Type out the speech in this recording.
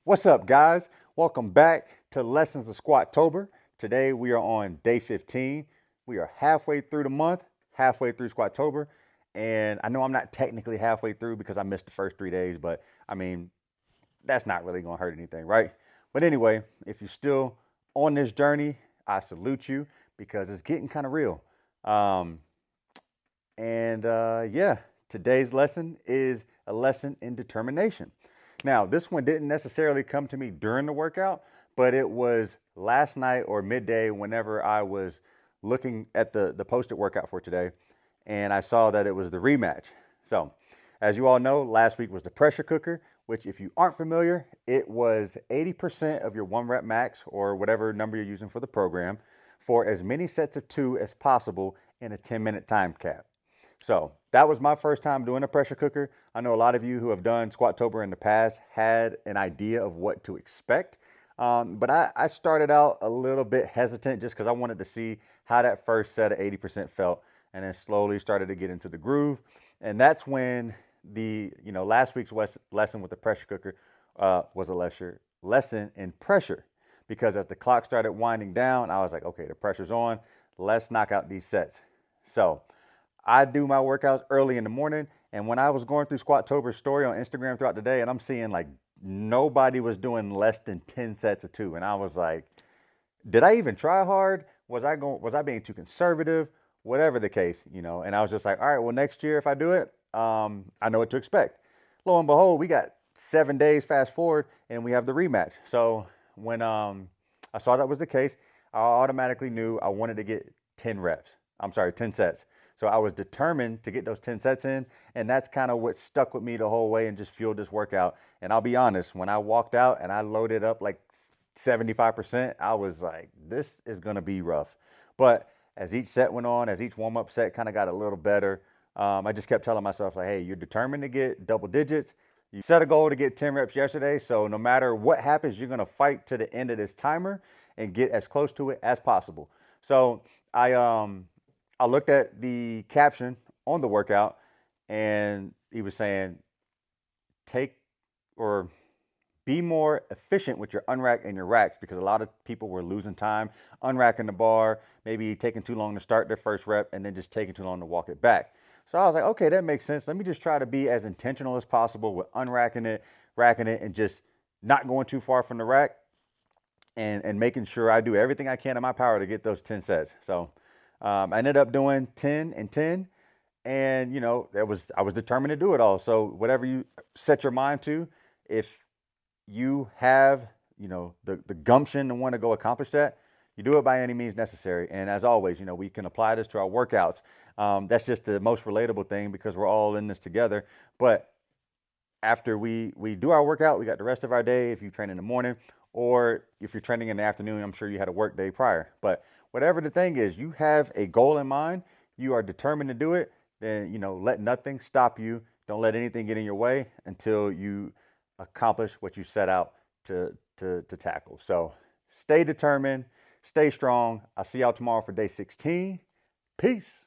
What's up, guys? Welcome back to Lessons of Squatober. Today we are on day 15. We are halfway through the month, halfway through Squatober. And I know I'm not technically halfway through because I missed the first 3 days, but I mean, that's not really going to hurt anything, right? But anyway, if you're still on this journey, I salute you because it's getting kind of real. Um, yeah, today's lesson is a lesson in determination. Now, this one didn't necessarily come to me during the workout, but it was last night or midday whenever I was looking at the posted workout for today, and I saw that it was the rematch. So, as you all know, last week was the pressure cooker, which if you aren't familiar, it was 80% of your 1 rep max or whatever number you're using for the program for as many sets of 2 as possible in a 10-minute time cap. So that was my first time doing a pressure cooker. I know a lot of you who have done Squatober in the past had an idea of what to expect. But I started out a little bit hesitant just because I wanted to see how that first set of 80% felt, and then slowly started to get into the groove. And that's when last week's lesson with the pressure cooker was a lesson in pressure, because as the clock started winding down, I was like, okay, the pressure's on. Let's knock out these sets. So I do my workouts early in the morning, and when I was going through Squatober's story on Instagram throughout the day, and I'm seeing like nobody was doing less than 10 sets of 2, and I was like, did I even try hard? Was I being too conservative? Whatever the case, and I was just like, all right, well, next year if I do it, I know what to expect. Lo and behold, we got 7 days fast forward, and we have the rematch. So when I saw that was the case, I automatically knew I wanted to get 10 sets. So I was determined to get those 10 sets in, and that's kind of what stuck with me the whole way and just fueled this workout. And I'll be honest, when I walked out and I loaded up like 75%, I was like, this is going to be rough. But as each set went on, as each warm-up set kind of got a little better, I just kept telling myself, like, hey, you're determined to get double digits. You set a goal to get 10 reps yesterday, so no matter what happens, you're going to fight to the end of this timer and get as close to it as possible. So I looked at the caption on the workout, and he was saying, be more efficient with your unrack and your racks, because a lot of people were losing time unracking the bar, maybe taking too long to start their first rep and then just taking too long to walk it back. So I was like, okay, that makes sense. Let me just try to be as intentional as possible with unracking it, racking it, and just not going too far from the rack, and making sure I do everything I can in my power to get those 10 sets. So I ended up doing 10 and 10, and I was determined to do it all. So whatever you set your mind to, if you have the gumption to want to go accomplish that, you do it by any means necessary. And as always, we can apply this to our workouts. That's just the most relatable thing because we're all in this together. But after we do our workout, we got the rest of our day. If you train in the morning, or if you're training in the afternoon, I'm sure you had a work day prior. But whatever the thing is, you have a goal in mind, you are determined to do it, then let nothing stop you. Don't let anything get in your way until you accomplish what you set out to tackle. So stay determined, stay strong. I'll see y'all tomorrow for day 16. Peace.